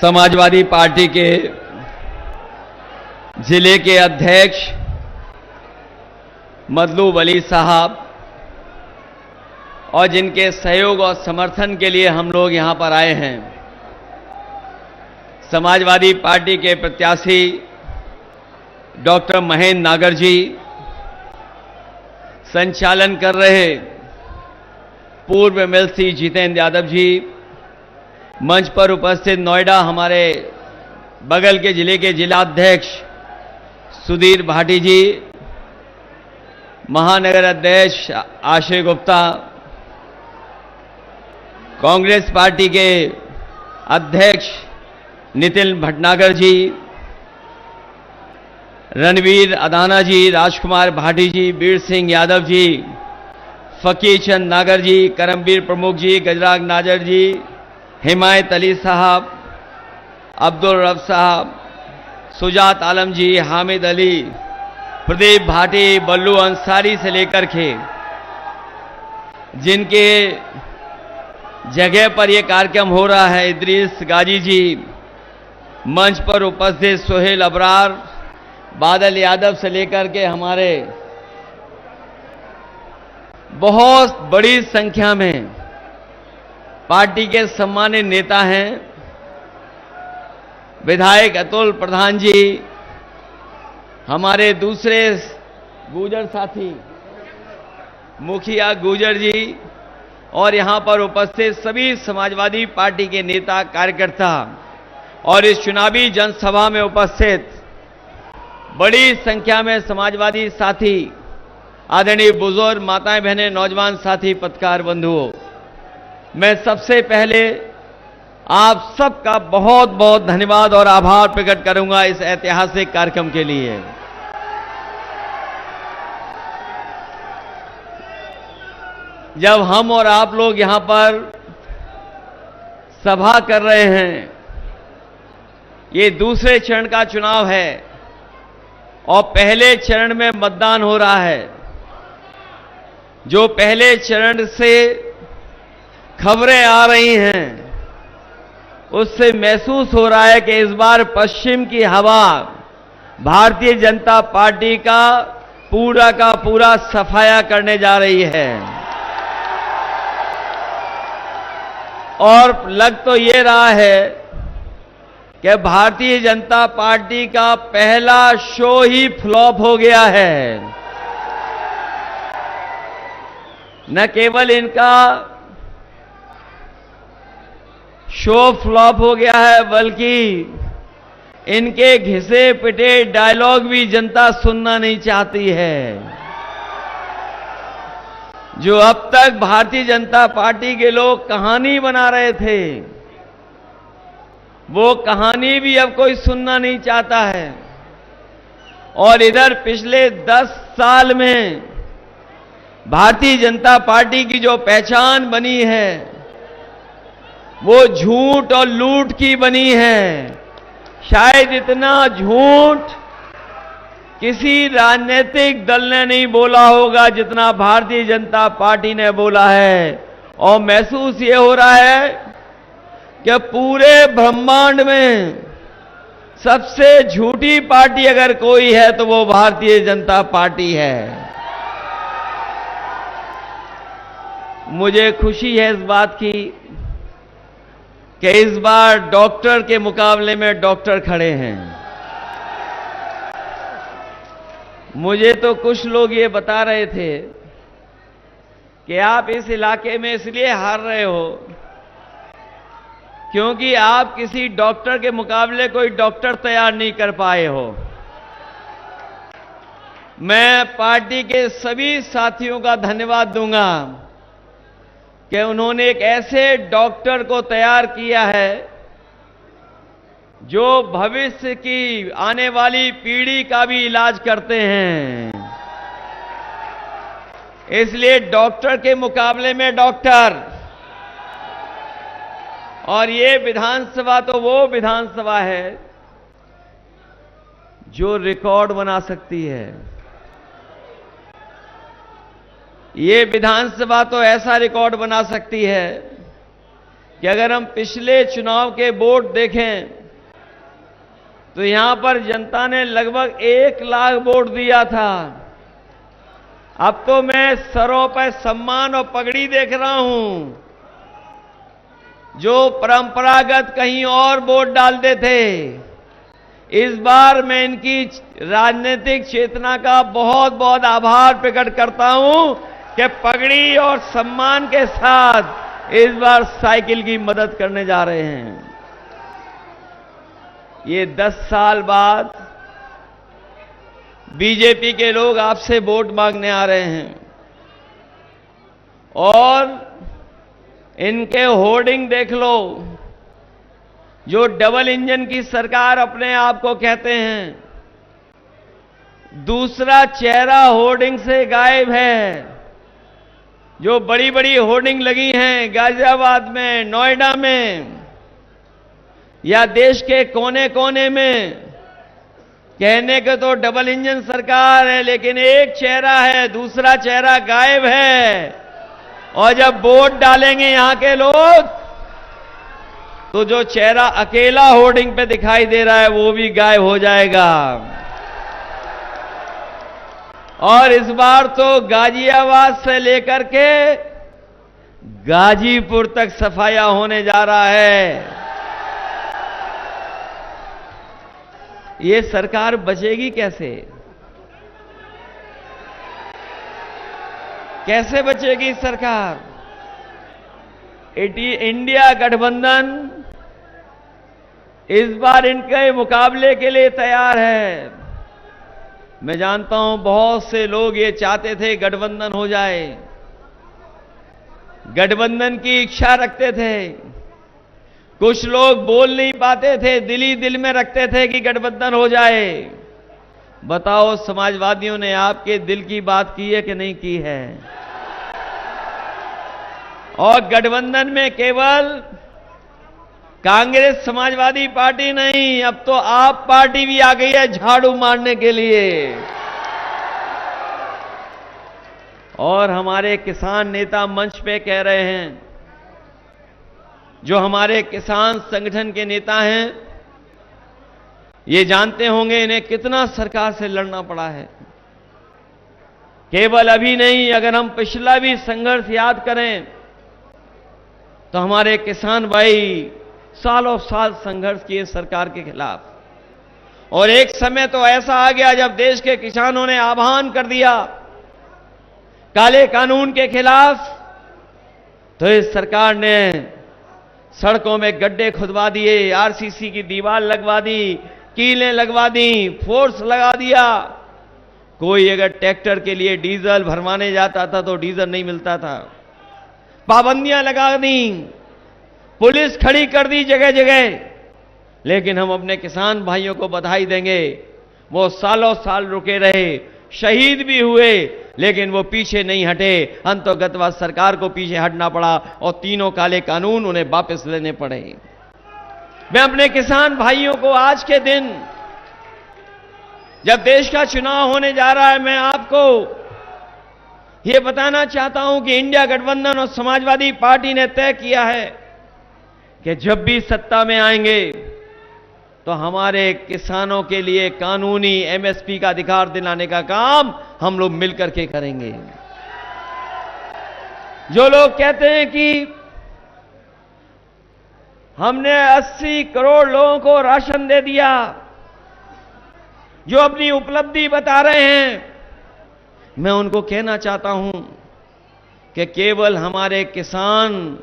Samajwadi party के जिले के अध्यक्ष मतलूब अली साहब और जिनके सहयोग और समर्थन के लिए हम लोग यहां पर आए हैं, समाजवादी पार्टी के प्रत्याशी डॉक्टर महेंद्र नागर जी, संचालन कर रहे पूर्व एमएलसी जितेंद्र यादव जी, मंच पर उपस्थित नोएडा हमारे बगल के जिले के जिलाध्यक्ष सुधीर भाटी जी, महानगर अध्यक्ष आशय गुप्ता, कांग्रेस पार्टी के अध्यक्ष नितिन भटनागर जी, रणवीर अदाना जी, राजकुमार भाटी जी, बीर सिंह यादव जी, फकीर चंद नागर जी, करमवीर प्रमुख जी, गजराग नाजर जी, हिमायत अली साहब, अब्दुल रब साहब, सुजात आलम जी, हामिद अली, प्रदीप भाटी, बल्लू अंसारी से लेकर के जिनके जगह पर यह कार्यक्रम हो रहा है, इद्रीस गाजी जी, मंच पर उपस्थित सोहेल अबरार, बादल यादव से लेकर के हमारे बहुत बड़ी संख्या में पार्टी के सम्मानित नेता हैं, विधायक अतुल प्रधान जी, हमारे दूसरे गुजर साथी मुखिया गुजर जी और यहां पर उपस्थित सभी समाजवादी पार्टी के नेता कार्यकर्ता और इस चुनावी जनसभा में उपस्थित बड़ी संख्या में समाजवादी साथी, आदरणीय बुजुर्ग, माताएं, बहनें, नौजवान साथी, पत्रकार बंधुओं, मैं सबसे पहले आप सबका बहुत बहुत धन्यवाद और आभार प्रकट करूंगा इस ऐतिहासिक कार्यक्रम के लिए। जब हम और आप लोग यहां पर सभा कर रहे हैं, ये दूसरे चरण का चुनाव है और पहले चरण में मतदान हो रहा है। जो पहले चरण से खबरें आ रही हैं उससे महसूस हो रहा है कि इस बार पश्चिम की हवा भारतीय जनता पार्टी का पूरा सफाया करने जा रही है और लग तो ये रहा है कि भारतीय जनता पार्टी का पहला शो ही फ्लॉप हो गया है। न केवल इनका शो फ्लॉप हो गया है बल्कि इनके घिसे पिटे डायलॉग भी जनता सुनना नहीं चाहती है। जो अब तक भारतीय जनता पार्टी के लोग कहानी बना रहे थे, वो कहानी भी अब कोई सुनना नहीं चाहता है। और इधर पिछले 10 साल में भारतीय जनता पार्टी की जो पहचान बनी है वो झूठ और लूट की बनी है। शायद इतना झूठ किसी राजनीतिक दल ने नहीं बोला होगा जितना भारतीय जनता पार्टी ने बोला है। और महसूस ये हो रहा है कि पूरे ब्रह्मांड में सबसे झूठी पार्टी अगर कोई है तो वो भारतीय जनता पार्टी है। मुझे खुशी है इस बात की कि इस बार डॉक्टर के मुकाबले में डॉक्टर खड़े हैं। मुझे तो कुछ लोग ये बता रहे थे कि आप इस इलाके में इसलिए हार रहे हो क्योंकि आप किसी डॉक्टर के मुकाबले कोई डॉक्टर तैयार नहीं कर पाए हो। मैं पार्टी के सभी साथियों का धन्यवाद दूंगा कि उन्होंने एक ऐसे डॉक्टर को तैयार किया है जो भविष्य की आने वाली पीढ़ी का भी इलाज करते हैं। इसलिए डॉक्टर के मुकाबले में डॉक्टर। और ये विधानसभा तो वो विधानसभा है जो रिकॉर्ड बना सकती है। ये विधानसभा तो ऐसा रिकॉर्ड बना सकती है कि अगर हम पिछले चुनाव के वोट देखें तो यहां पर जनता ने लगभग 1 लाख वोट दिया था। अब तो मैं सरों पर सम्मान और पगड़ी देख रहा हूं। जो परंपरागत कहीं और वोट डालते थे, इस बार मैं इनकी राजनीतिक चेतना का बहुत बहुत आभार प्रकट करता हूं कि पगड़ी और सम्मान के साथ इस बार साइकिल की मदद करने जा रहे हैं। ये 10 साल बाद बीजेपी के लोग आपसे वोट मांगने आ रहे हैं और इनके होर्डिंग देख लो। जो डबल इंजन की सरकार अपने आप को कहते हैं, दूसरा चेहरा होर्डिंग से गायब है। जो बड़ी बड़ी होर्डिंग लगी हैं गाजियाबाद में, नोएडा में या देश के कोने कोने में, कहने के तो डबल इंजन सरकार है, लेकिन एक चेहरा है, दूसरा चेहरा गायब है। और जब वोट डालेंगे यहां के लोग, तो जो चेहरा अकेला होर्डिंग पे दिखाई दे रहा है वो भी गायब हो जाएगा। और इस बार तो गाजियाबाद से लेकर के गाजीपुर तक सफाया होने जा रहा है। ये सरकार बचेगी कैसे? कैसे बचेगी सरकार? इंडिया गठबंधन इस बार इनके मुकाबले के लिए तैयार है। मैं जानता हूं बहुत से लोग ये चाहते थे गठबंधन हो जाए, गठबंधन की इच्छा रखते थे। कुछ लोग बोल नहीं पाते थे, दिल ही दिल में रखते थे कि गठबंधन हो जाए। बताओ समाजवादियों ने आपके दिल की बात की है कि नहीं की है? और गठबंधन में केवल कांग्रेस समाजवादी पार्टी नहीं, अब तो आप पार्टी भी आ गई है झाड़ू मारने के लिए। और हमारे किसान नेता मंच पे कह रहे हैं, जो हमारे किसान संगठन के नेता हैं, ये जानते होंगे इन्हें कितना सरकार से लड़ना पड़ा है। केवल अभी नहीं, अगर हम पिछला भी संघर्ष याद करें तो हमारे किसान भाई सालों साल संघर्ष किए सरकार के खिलाफ। और एक समय तो ऐसा आ गया जब देश के किसानों ने आह्वान कर दिया काले कानून के खिलाफ, तो इस सरकार ने सड़कों में गड्ढे खुदवा दिए, आरसीसी की दीवार लगवा दी, कीलें लगवा दी, फोर्स लगा दिया। कोई अगर ट्रैक्टर के लिए डीजल भरवाने जाता था तो डीजल नहीं मिलता था। पाबंदियां लगा दी, पुलिस खड़ी कर दी जगह जगह। लेकिन हम अपने किसान भाइयों को बधाई देंगे, वो सालों साल रुके रहे, शहीद भी हुए, लेकिन वो पीछे नहीं हटे। अंतोगतवाद सरकार को पीछे हटना पड़ा और तीनों काले कानून उन्हें वापस लेने पड़े। मैं अपने किसान भाइयों को आज के दिन, जब देश का चुनाव होने जा रहा है, मैं आपको यह बताना चाहता हूं कि इंडिया गठबंधन और समाजवादी पार्टी ने तय किया है कि जब भी सत्ता में आएंगे तो हमारे किसानों के लिए कानूनी एमएसपी का अधिकार दिलाने का काम हम लोग मिलकर के करेंगे। जो लोग कहते हैं कि हमने 80 करोड़ लोगों को राशन दे दिया, जो अपनी उपलब्धि बता रहे हैं, मैं उनको कहना चाहता हूं कि केवल हमारे किसान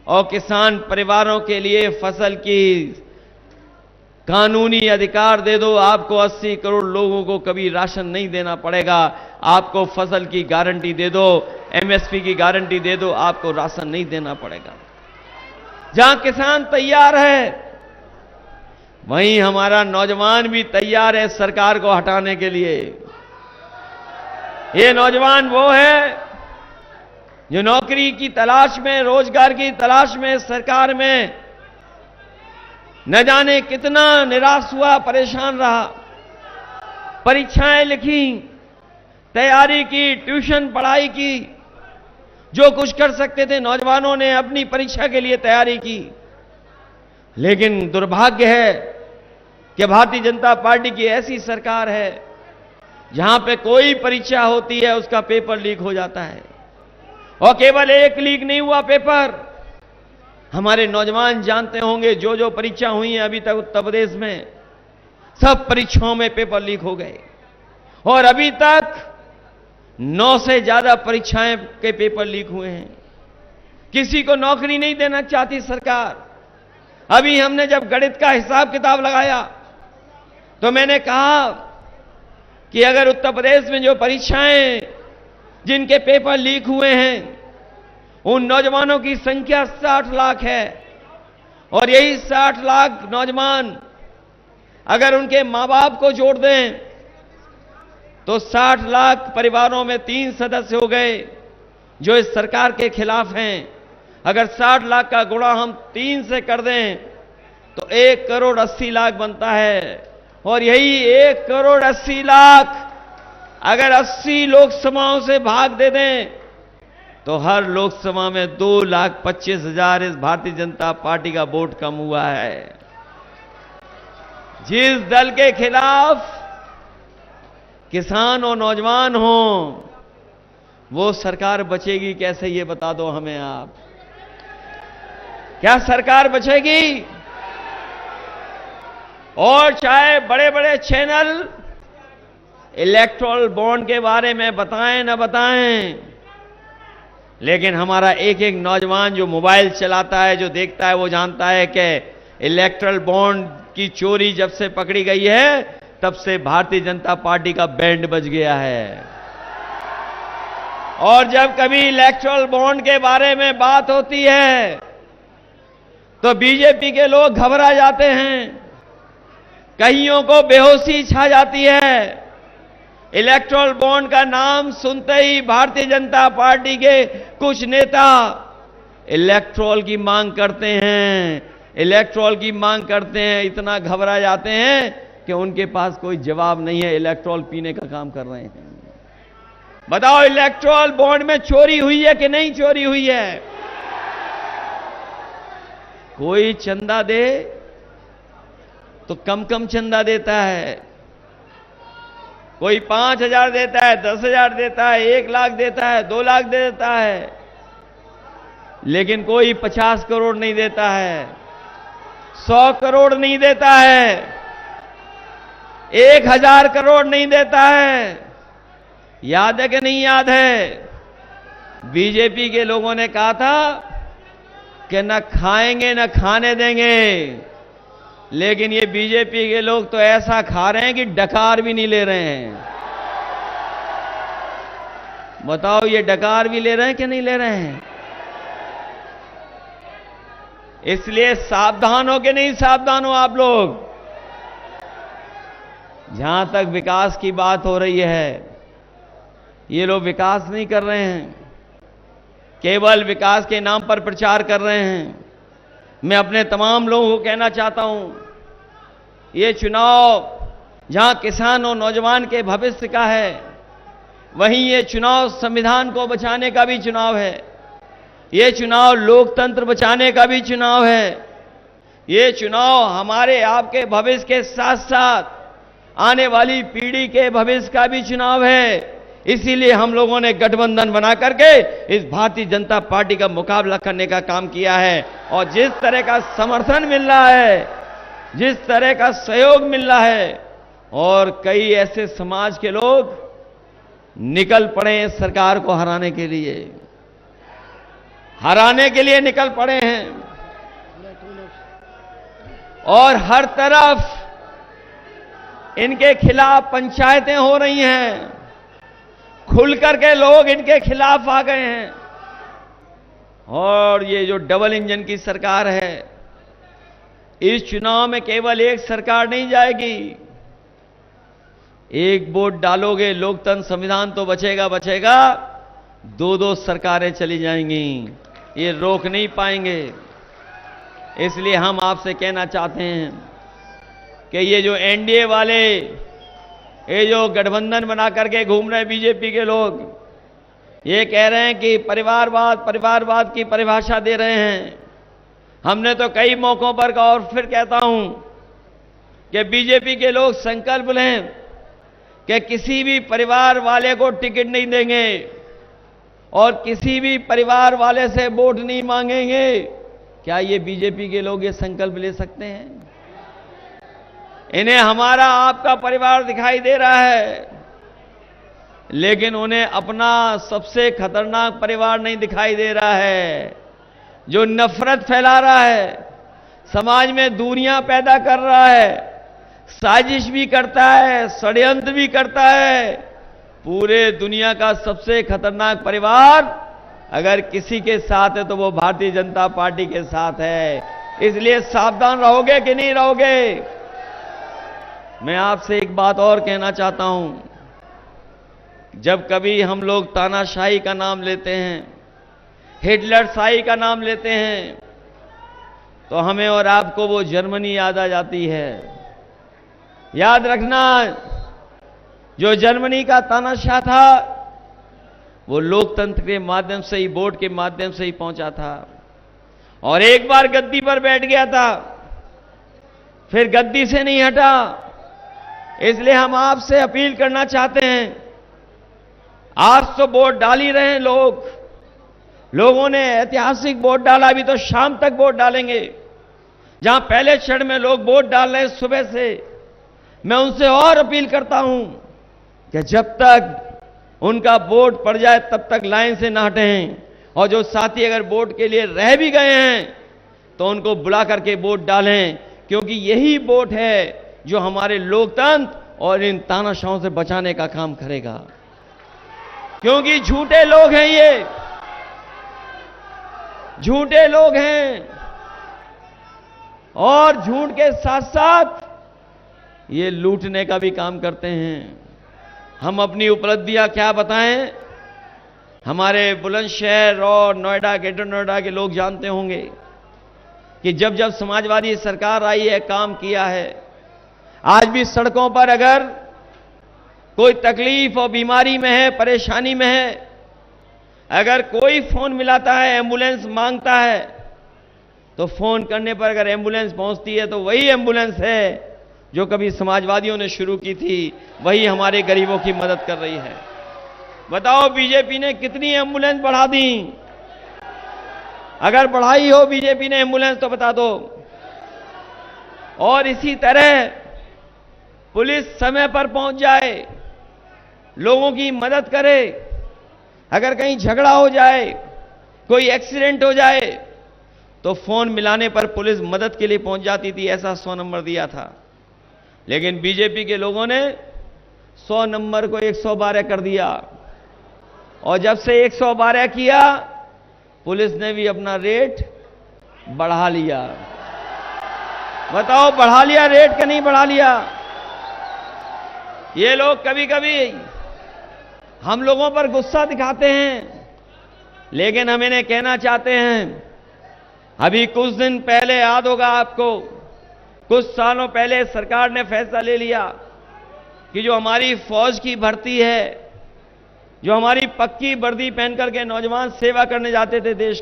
और किसान परिवारों के लिए फसल की कानूनी अधिकार दे दो, आपको 80 करोड़ लोगों को कभी राशन नहीं देना पड़ेगा। आपको फसल की गारंटी दे दो, एमएसपी की गारंटी दे दो, आपको राशन नहीं देना पड़ेगा। जहां किसान तैयार है, वहीं हमारा नौजवान भी तैयार है सरकार को हटाने के लिए। ये नौजवान वो है जो नौकरी की तलाश में, रोजगार की तलाश में सरकार में न जाने कितना निराश हुआ, परेशान रहा, परीक्षाएं लिखी, तैयारी की, ट्यूशन पढ़ाई की, जो कुछ कर सकते थे नौजवानों ने अपनी परीक्षा के लिए तैयारी की। लेकिन दुर्भाग्य है कि भारतीय जनता पार्टी की ऐसी सरकार है जहां पे कोई परीक्षा होती है उसका पेपर लीक हो जाता है। और केवल एक लीक नहीं हुआ पेपर, हमारे नौजवान जानते होंगे जो जो परीक्षा हुई है अभी तक उत्तर प्रदेश में, सब परीक्षाओं में पेपर लीक हो गए। और अभी तक 9 से ज्यादा परीक्षाएं के पेपर लीक हुए हैं। किसी को नौकरी नहीं देना चाहती सरकार। अभी हमने जब गणित का हिसाब किताब लगाया तो मैंने कहा कि अगर उत्तर प्रदेश में जो परीक्षाएं जिनके पेपर लीक हुए हैं उन नौजवानों की संख्या 60 लाख है, और यही 60 लाख नौजवान अगर उनके मां बाप को जोड़ दें तो 60 लाख परिवारों में 3 सदस्य हो गए जो इस सरकार के खिलाफ हैं। अगर 60 लाख का गुणा हम 3 से कर दें तो 1 करोड़ 80 लाख बनता है। और यही 1 करोड़ 80 लाख अगर 80 लोकसभाओं से भाग दे दें तो हर लोकसभा में 2,25,000 इस भारतीय जनता पार्टी का वोट कम हुआ है। जिस दल के खिलाफ किसान और नौजवान हों वो सरकार बचेगी कैसे, ये बता दो हमें आप। क्या सरकार बचेगी? और चाहे बड़े बड़े चैनल इलेक्टोरल बॉन्ड के बारे में बताएं न बताएं, लेकिन हमारा एक एक नौजवान जो मोबाइल चलाता है, जो देखता है, वो जानता है कि इलेक्टोरल बॉन्ड की चोरी जब से पकड़ी गई है तब से भारतीय जनता पार्टी का बैंड बज गया है। और जब कभी इलेक्टोरल बॉन्ड के बारे में बात होती है तो बीजेपी के लोग घबरा जाते हैं, कईयों को बेहोशी छा जाती है। इलेक्टोरल बॉन्ड का नाम सुनते ही भारतीय जनता पार्टी के कुछ नेता इलेक्टोरल की मांग करते हैं, इलेक्टोरल की मांग करते हैं, इतना घबरा जाते हैं कि उनके पास कोई जवाब नहीं है, इलेक्टोरल पीने का काम कर रहे हैं। बताओ इलेक्टोरल बॉन्ड में चोरी हुई है कि नहीं चोरी हुई है? कोई चंदा दे तो कम कम चंदा देता है, कोई 5,000 देता है, 10,000 देता है, 1 लाख देता है, 2 लाख देता है, लेकिन कोई 50 करोड़ नहीं देता है, 100 करोड़ नहीं देता है, 1,000 करोड़ नहीं देता है। याद है कि नहीं याद है? बीजेपी के लोगों ने कहा था कि न खाएंगे न खाने देंगे, लेकिन ये बीजेपी के लोग तो ऐसा खा रहे हैं कि डकार भी नहीं ले रहे हैं। बताओ ये डकार भी ले रहे हैं कि नहीं ले रहे हैं? इसलिए सावधान हो कि नहीं सावधान हो आप लोग? जहां तक विकास की बात हो रही है, ये लोग विकास नहीं कर रहे हैं, केवल विकास के नाम पर प्रचार कर रहे हैं। मैं अपने तमाम लोगों को कहना चाहता हूं, ये चुनाव जहां किसान और नौजवान के भविष्य का है, वहीं ये चुनाव संविधान को बचाने का भी चुनाव है, ये चुनाव लोकतंत्र बचाने का भी चुनाव है, ये चुनाव हमारे आपके भविष्य के साथ साथ आने वाली पीढ़ी के भविष्य का भी चुनाव है। इसीलिए हम लोगों ने गठबंधन बना करके इस भारतीय जनता पार्टी का मुकाबला करने का काम किया है। और जिस तरह का समर्थन मिल रहा है, जिस तरह का सहयोग मिल रहा है, और कई ऐसे समाज के लोग निकल पड़े हैं सरकार को हराने के लिए निकल पड़े हैं। और हर तरफ इनके खिलाफ पंचायतें हो रही हैं, खुल करके लोग इनके खिलाफ आ गए हैं। और ये जो डबल इंजन की सरकार है, इस चुनाव में केवल एक सरकार नहीं जाएगी, एक वोट डालोगे लोकतंत्र संविधान तो बचेगा, 2-2 सरकारें चली जाएंगी, ये रोक नहीं पाएंगे। इसलिए हम आपसे कहना चाहते हैं कि ये जो एनडीए वाले, ये जो गठबंधन बना करके घूम रहे बीजेपी के लोग, ये कह रहे हैं कि परिवारवाद की परिभाषा दे रहे हैं। हमने तो कई मौकों पर कहा और फिर कहता हूं कि बीजेपी के लोग संकल्प लें कि किसी भी परिवार वाले को टिकट नहीं देंगे और किसी भी परिवार वाले से वोट नहीं मांगेंगे। क्या ये बीजेपी के लोग ये संकल्प ले सकते हैं? इन्हें हमारा आपका परिवार दिखाई दे रहा है, लेकिन उन्हें अपना सबसे खतरनाक परिवार नहीं दिखाई दे रहा है, जो नफरत फैला रहा है, समाज में दूरियां पैदा कर रहा है, साजिश भी करता है, षड्यंत्र भी करता है। पूरे दुनिया का सबसे खतरनाक परिवार अगर किसी के साथ है तो वो भारतीय जनता पार्टी के साथ है। इसलिए सावधान रहोगे कि नहीं रहोगे? मैं आपसे एक बात और कहना चाहता हूं, जब कभी हम लोग तानाशाही का नाम लेते हैं, हिटलरशाही का नाम लेते हैं, तो हमें और आपको वो जर्मनी याद आ जाती है। याद रखना, जो जर्मनी का तानाशाह था वो लोकतंत्र के माध्यम से ही, वोट के माध्यम से ही पहुंचा था और एक बार गद्दी पर बैठ गया था, फिर गद्दी से नहीं हटा। इसलिए हम आपसे अपील करना चाहते हैं, आज तो वोट डाल ही रहे हैं लोगों ने ऐतिहासिक वोट डाला, अभी तो शाम तक वोट डालेंगे। जहां पहले क्षण में लोग वोट डाल रहे हैं सुबह से, मैं उनसे और अपील करता हूं कि जब तक उनका वोट पड़ जाए तब तक लाइन से ना हटें, और जो साथी अगर वोट के लिए रह भी गए हैं तो उनको बुला करके वोट डालें, क्योंकि यही वोट है जो हमारे लोकतंत्र और इन तानाशाहों से बचाने का काम करेगा। क्योंकि झूठे लोग हैं, ये झूठे लोग हैं और झूठ के साथ साथ ये लूटने का भी काम करते हैं। हम अपनी उपलब्धियां क्या बताएं? हमारे बुलंदशहर और नोएडा, ग्रेटर नोएडा के लोग जानते होंगे कि जब जब समाजवादी सरकार आई है, काम किया है। आज भी सड़कों पर अगर कोई तकलीफ और बीमारी में है, परेशानी में है, अगर कोई फोन मिलाता है, एम्बुलेंस मांगता है, तो फोन करने पर अगर एम्बुलेंस पहुंचती है तो वही एम्बुलेंस है जो कभी समाजवादियों ने शुरू की थी, वही हमारे गरीबों की मदद कर रही है। बताओ बीजेपी ने कितनी एम्बुलेंस बढ़ा दी? अगर बढ़ाई हो बीजेपी ने एम्बुलेंस तो बता दो। और इसी तरह पुलिस समय पर पहुंच जाए, लोगों की मदद करे। अगर कहीं झगड़ा हो जाए, कोई एक्सीडेंट हो जाए, तो फोन मिलाने पर पुलिस मदद के लिए पहुंच जाती थी, ऐसा 100 नंबर दिया था। लेकिन बीजेपी के लोगों ने 100 नंबर को 112 कर दिया, और जब से 112 किया, पुलिस ने भी अपना रेट बढ़ा लिया। बताओ, बढ़ा लिया रेट कि नहीं बढ़ा लिया? ये लोग कभी कभी हम लोगों पर गुस्सा दिखाते हैं, लेकिन हम इन्हें कहना चाहते हैं, अभी कुछ दिन पहले याद होगा आपको, कुछ सालों पहले सरकार ने फैसला ले लिया कि जो हमारी फौज की भर्ती है, जो हमारी पक्की वर्दी पहन करके नौजवान सेवा करने जाते थे देश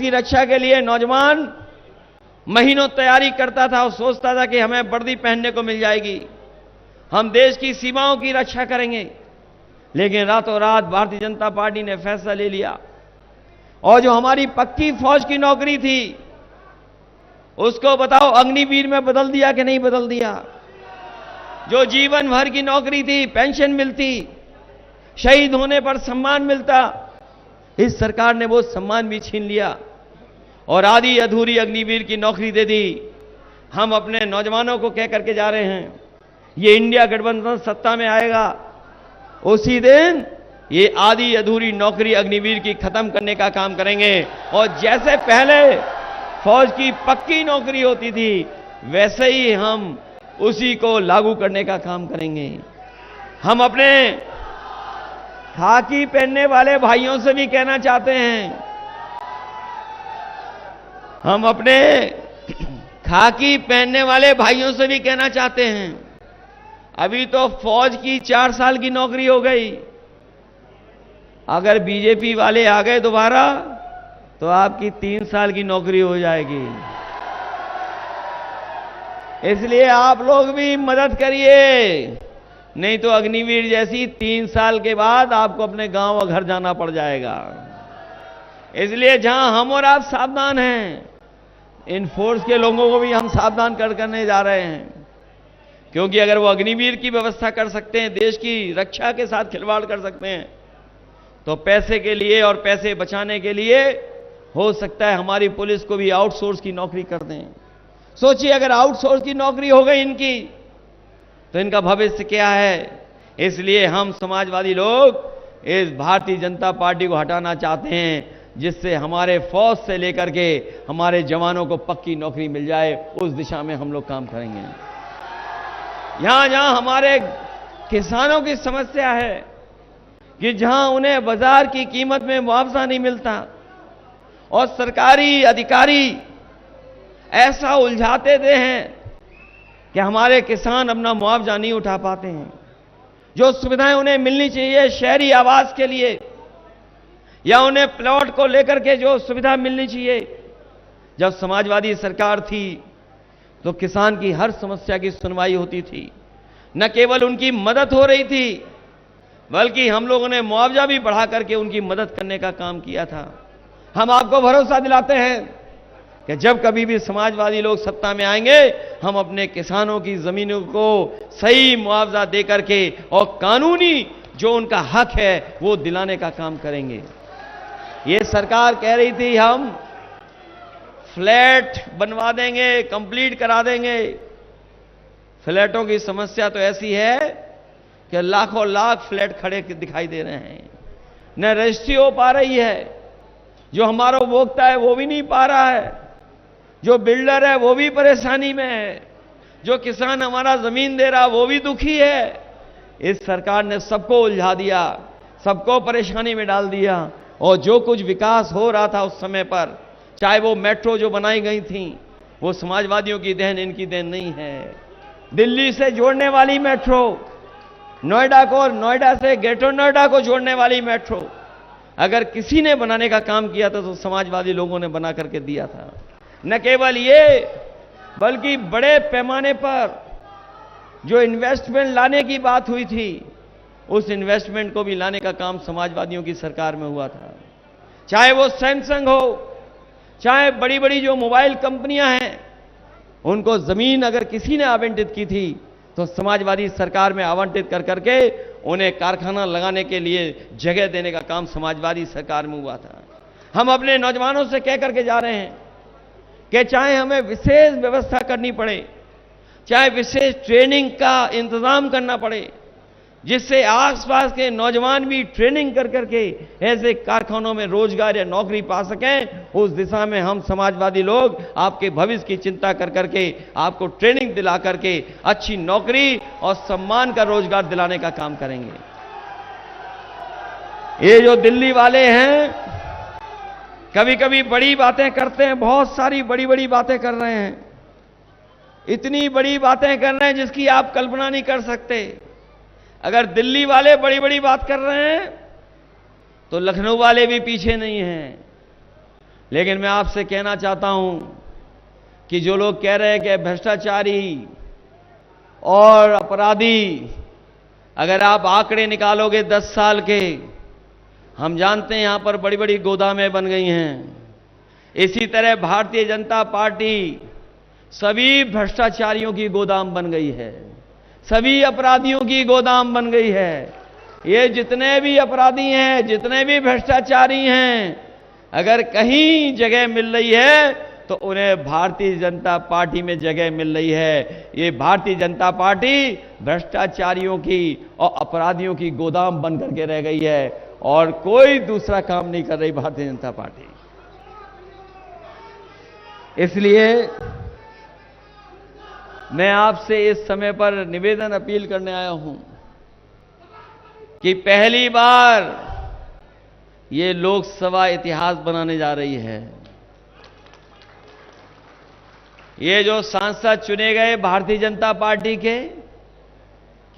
की रक्षा के लिए, नौजवान महीनों तैयारी करता था और सोचता था कि हमें वर्दी पहनने को मिल जाएगी, हम देश की सीमाओं की रक्षा करेंगे। लेकिन रातों रात भारतीय जनता पार्टी ने फैसला ले लिया, और जो हमारी पक्की फौज की नौकरी थी उसको बताओ अग्निवीर में बदल दिया कि नहीं बदल दिया? जो जीवन भर की नौकरी थी, पेंशन मिलती, शहीद होने पर सम्मान मिलता, इस सरकार ने वो सम्मान भी छीन लिया और आधी अधूरी अग्निवीर की नौकरी दे दी। हम अपने नौजवानों को कह करके जा रहे हैं, ये इंडिया गठबंधन सत्ता में आएगा, उसी दिन ये आधी अधूरी नौकरी अग्निवीर की खत्म करने का काम करेंगे, और जैसे पहले फौज की पक्की नौकरी होती थी, वैसे ही हम उसी को लागू करने का काम करेंगे। हम अपने खाकी पहनने वाले भाइयों से भी कहना चाहते हैं, हम अपने खाकी पहनने वाले भाइयों से भी कहना चाहते हैं, अभी तो फौज की 4 साल की नौकरी हो गई, अगर बीजेपी वाले आ गए दोबारा तो आपकी 3 साल की नौकरी हो जाएगी। इसलिए आप लोग भी मदद करिए, नहीं तो अग्निवीर जैसी 3 साल के बाद आपको अपने गांव और घर जाना पड़ जाएगा। इसलिए जहां हम और आप सावधान हैं, इन फोर्स के लोगों को भी हम सावधान करने जा रहे हैं, क्योंकि अगर वो अग्निवीर की व्यवस्था कर सकते हैं, देश की रक्षा के साथ खिलवाड़ कर सकते हैं, तो पैसे के लिए और पैसे बचाने के लिए हो सकता है हमारी पुलिस को भी आउटसोर्स की नौकरी कर दें। सोचिए अगर आउटसोर्स की नौकरी हो गई इनकी, तो इनका भविष्य क्या है। इसलिए हम समाजवादी लोग इस भारतीय जनता पार्टी को हटाना चाहते हैं, जिससे हमारे फौज से लेकर के हमारे जवानों को पक्की नौकरी मिल जाए। उस दिशा में हम लोग काम करेंगे। यहां जहां हमारे किसानों की समस्या है कि जहां उन्हें बाजार की कीमत में मुआवजा नहीं मिलता और सरकारी अधिकारी ऐसा उलझाते दे हैं कि हमारे किसान अपना मुआवजा नहीं उठा पाते हैं। जो सुविधाएं उन्हें मिलनी चाहिए शहरी आवास के लिए या उन्हें प्लॉट को लेकर के जो सुविधा मिलनी चाहिए, जब समाजवादी सरकार थी तो किसान की हर समस्या की सुनवाई होती थी। न केवल उनकी मदद हो रही थी, बल्कि हम लोगों ने मुआवजा भी बढ़ा करके उनकी मदद करने का काम किया था। हम आपको भरोसा दिलाते हैं कि जब कभी भी समाजवादी लोग सत्ता में आएंगे, हम अपने किसानों की जमीनों को सही मुआवजा देकर के और कानूनी जो उनका हक है वो दिलाने का काम करेंगे। ये सरकार कह रही थी हम फ्लैट बनवा देंगे, कंप्लीट करा देंगे। फ्लैटों की समस्या तो ऐसी है कि लाखों लाख फ्लैट खड़े दिखाई दे रहे हैं, न रजिस्ट्री हो पा रही है। जो हमारा उपभोक्ता है वो भी नहीं पा रहा है, जो बिल्डर है वो भी परेशानी में है, जो किसान हमारा जमीन दे रहा वो भी दुखी है। इस सरकार ने सबको उलझा दिया, सबको परेशानी में डाल दिया। और जो कुछ विकास हो रहा था उस समय पर, चाहे वो मेट्रो जो बनाई गई थी, वो समाजवादियों की देन, इनकी देन नहीं है। दिल्ली से जोड़ने वाली मेट्रो, नोएडा को, नोएडा से ग्रेटर नोएडा को जोड़ने वाली मेट्रो अगर किसी ने बनाने का काम किया था तो समाजवादी लोगों ने बना करके दिया था। न केवल ये, बल्कि बड़े पैमाने पर जो इन्वेस्टमेंट लाने की बात हुई थी, उस इन्वेस्टमेंट को भी लाने का काम समाजवादियों की सरकार में हुआ था। चाहे वो सैमसंग हो, चाहे बड़ी बड़ी जो मोबाइल कंपनियां हैं, उनको जमीन अगर किसी ने आवंटित की थी तो समाजवादी सरकार में आवंटित कर करके उन्हें कारखाना लगाने के लिए जगह देने का काम समाजवादी सरकार में हुआ था। हम अपने नौजवानों से कह करके जा रहे हैं कि चाहे हमें विशेष व्यवस्था करनी पड़े, चाहे विशेष ट्रेनिंग का इंतजाम करना पड़े, जिससे आसपास के नौजवान भी ट्रेनिंग कर करके ऐसे कारखानों में रोजगार या नौकरी पा सकें, उस दिशा में हम समाजवादी लोग आपके भविष्य की चिंता कर करके आपको ट्रेनिंग दिला करके अच्छी नौकरी और सम्मान का रोजगार दिलाने का काम करेंगे। ये जो दिल्ली वाले हैं, कभी कभी बड़ी बातें करते हैं, बहुत सारी बड़ी बड़ी बातें कर रहे हैं, इतनी बड़ी बातें कर रहे हैं जिसकी आप कल्पना नहीं कर सकते। अगर दिल्ली वाले बड़ी बड़ी बात कर रहे हैं तो लखनऊ वाले भी पीछे नहीं हैं। लेकिन मैं आपसे कहना चाहता हूं कि जो लोग कह रहे हैं कि भ्रष्टाचारी और अपराधी, अगर आप आंकड़े निकालोगे 10 साल के, हम जानते हैं यहां पर बड़ी बड़ी गोदामें बन गई हैं। इसी तरह भारतीय जनता पार्टी सभी भ्रष्टाचारियों की गोदाम बन गई है, सभी अपराधियों की गोदाम बन गई है। ये जितने भी अपराधी हैं, जितने भी भ्रष्टाचारी हैं, अगर कहीं जगह मिल रही है तो उन्हें भारतीय जनता पार्टी में जगह मिल रही है। ये भारतीय जनता पार्टी भ्रष्टाचारियों की और अपराधियों की गोदाम बन करके रह गई है और कोई दूसरा काम नहीं कर रही भारतीय जनता पार्टी। इसलिए मैं आपसे इस समय पर निवेदन अपील करने आया हूं कि पहली बार ये लोकसभा इतिहास बनाने जा रही है। ये जो सांसद चुने गए भारतीय जनता पार्टी के,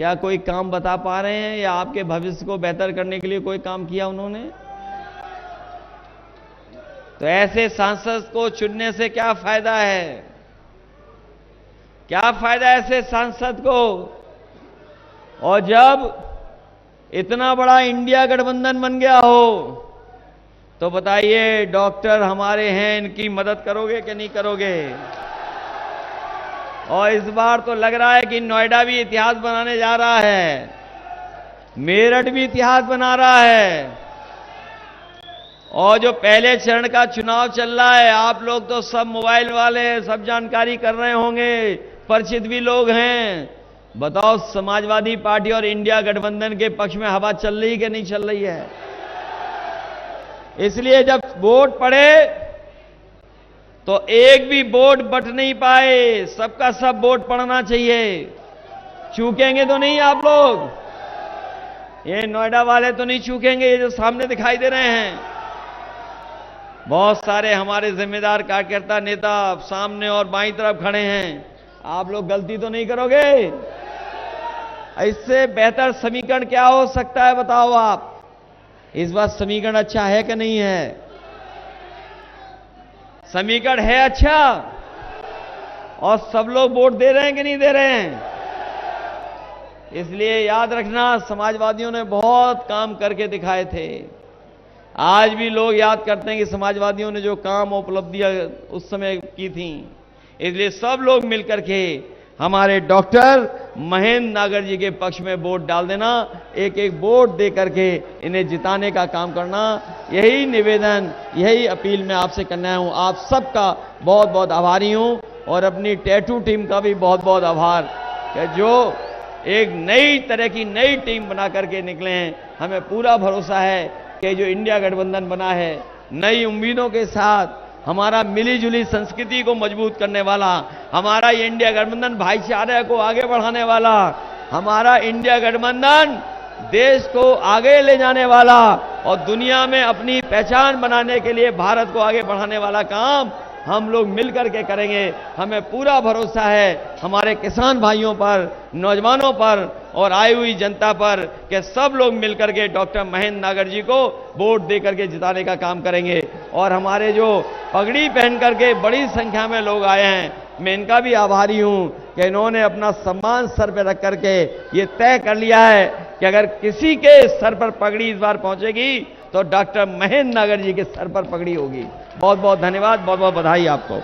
क्या कोई काम बता पा रहे हैं या आपके भविष्य को बेहतर करने के लिए कोई काम किया उन्होंने? तो ऐसे सांसद को चुनने से क्या फायदा है? क्या फायदा ऐसे सांसद को? और जब इतना बड़ा इंडिया गठबंधन बन गया हो तो बताइए, डॉक्टर हमारे हैं, इनकी मदद करोगे कि नहीं करोगे? और इस बार तो लग रहा है कि नोएडा भी इतिहास बनाने जा रहा है, मेरठ भी इतिहास बना रहा है। और जो पहले चरण का चुनाव चल रहा है, आप लोग तो सब मोबाइल वाले, सब जानकारी कर रहे होंगे, परिचित भी लोग हैं। बताओ, समाजवादी पार्टी और इंडिया गठबंधन के पक्ष में हवा चल रही कि नहीं चल रही है? इसलिए जब वोट पड़े तो एक भी वोट बट नहीं पाए, सबका सब वोट पड़ना चाहिए। चूकेंगे तो नहीं आप लोग? ये नोएडा वाले तो नहीं चूकेंगे, ये जो सामने दिखाई दे रहे हैं। बहुत सारे हमारे जिम्मेदार कार्यकर्ता नेता सामने और बाईं तरफ खड़े हैं, आप लोग गलती तो नहीं करोगे? इससे बेहतर समीकरण क्या हो सकता है बताओ आप? इस बार समीकरण अच्छा है कि नहीं है? समीकरण है अच्छा, और सब लोग वोट दे रहे हैं कि नहीं दे रहे हैं? इसलिए याद रखना, समाजवादियों ने बहुत काम करके दिखाए थे। आज भी लोग याद करते हैं कि समाजवादियों ने जो काम उपलब्धियां उस समय की थी। इसलिए सब लोग मिलकर के हमारे डॉक्टर महेंद्र नागर जी के पक्ष में वोट डाल देना, एक एक वोट दे करके इन्हें जिताने का काम करना। यही निवेदन, यही अपील मैं आपसे करना हूं। आप सबका बहुत बहुत आभारी हूं, और अपनी टैटू टीम का भी बहुत बहुत आभार कि जो एक नई तरह की नई टीम बना करके निकले हैं। हमें पूरा भरोसा है कि जो इंडिया गठबंधन बना है, नई उम्मीदों के साथ, हमारा मिली जुली संस्कृति को मजबूत करने वाला, हमारा ये इंडिया गठबंधन भाईचारे को आगे बढ़ाने वाला, हमारा इंडिया गठबंधन देश को आगे ले जाने वाला और दुनिया में अपनी पहचान बनाने के लिए भारत को आगे बढ़ाने वाला काम हम लोग मिलकर के करेंगे। हमें पूरा भरोसा है हमारे किसान भाइयों पर, नौजवानों पर और आई हुई जनता पर कि सब लोग मिलकर के डॉक्टर महेंद्र नागर जी को वोट दे करके जिताने का काम करेंगे। और हमारे जो पगड़ी पहन करके बड़ी संख्या में लोग आए हैं, मैं इनका भी आभारी हूं कि इन्होंने अपना सम्मान सर पर रख करके ये तय कर लिया है कि अगर किसी के सर पर पगड़ी इस बार पहुंचेगी तो डॉक्टर महेंद्र नागर जी के सर पर पगड़ी होगी। बहुत बहुत धन्यवाद, बहुत बहुत बधाई आपको।